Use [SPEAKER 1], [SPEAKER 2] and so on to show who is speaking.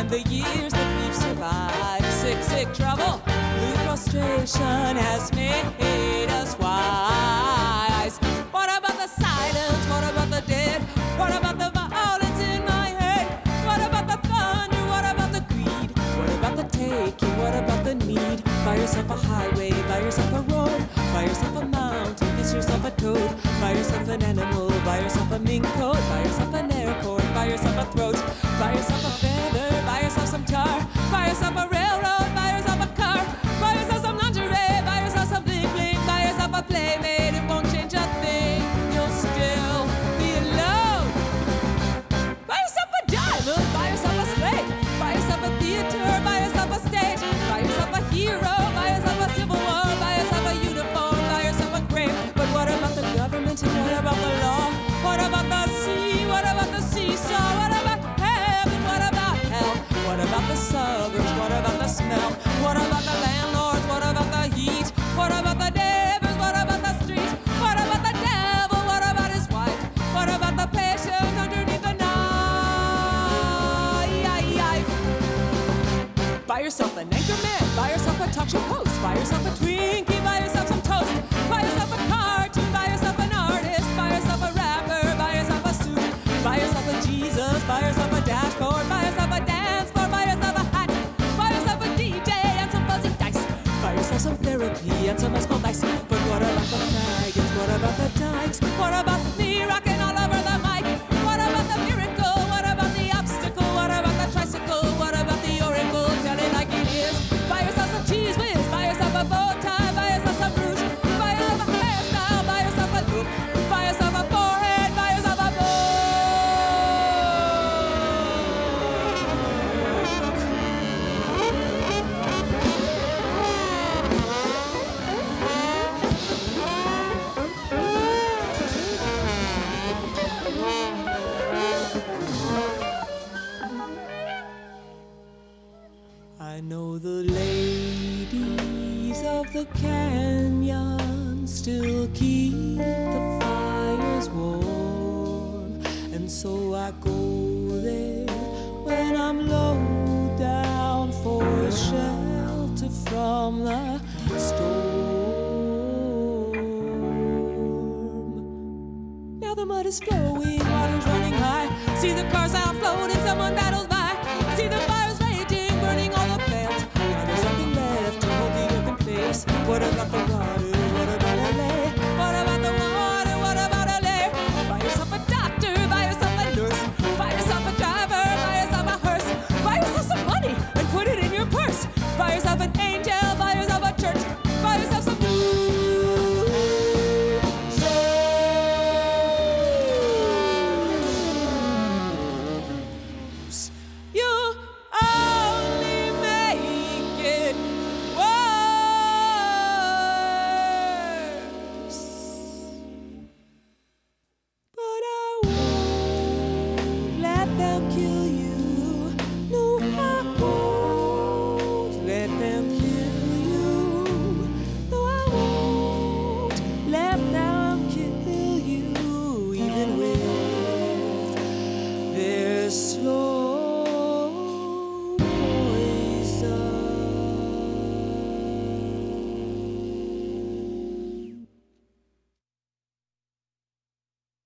[SPEAKER 1] and the years that we've survived. Sick trouble, blue frustration has made us wise. What about the silence? What about the dead? What about the violence in my head? What about the thunder? What about the greed? What about the taking? What about the need? Buy yourself a highway, buy yourself a road, buy yourself a mountain, kiss yourself a toad, buy yourself an animal, buy yourself a mink coat, buy yourself an airport, buy yourself a throat, buy yourself a feather, buy yourself some tar, buy yourself a railroad, buy yourself a car, buy yourself some lingerie, buy yourself some bling bling, buy yourself a playmate. It won't change a thing, you'll still be alone. Buy yourself a diamond, buy yourself a slate, buy yourself a theater, buy yourself a stage, buy yourself a hero, buy yourself a civil war, buy yourself a uniform, buy yourself a grave. But what about the government and what about the law? What about the sea? What about the seesaw? What about heaven? What about hell? What about the suburbs? What about the smell? What about the landlords? What about the heat? What about the neighbors? What about the street? What about the devil? What about his wife? What about the patient underneath the knife? Buy yourself an anchor man, buy yourself a talk show host, buy yourself a Twinkie, buy yourself some toast, buy yourself a cartoon, buy yourself an artist, buy yourself a rapper, buy yourself a suit, buy yourself a Jesus, buy yourself a dashboard, buy yourself a dance floor, buy yourself a hat, buy yourself a DJ and some fuzzy dice, buy yourself some therapy and some musical dice. But what about the faggots? What about the dykes? What about me rocking all over the mic? What about the miracle? What about the obstacle? What about the tricycle? What about the oracle? Tell it like it is. Buy yourself some cheese whiz, buy yourself a bow tie, buy yourself some rouge, buy yourself a hairstyle, buy yourself a look, buy yourself a forehead, buy yourself a book. I know the ladies of the canyon still keep the fires warm, and so I go there when I'm low down for a shelter from the storm. Now the mud is flowing, water's running high, see the cars out floating, someone battles by, see the fires raging, burning all the plants. Now there's nothing left to hold the earth in place. What about the water?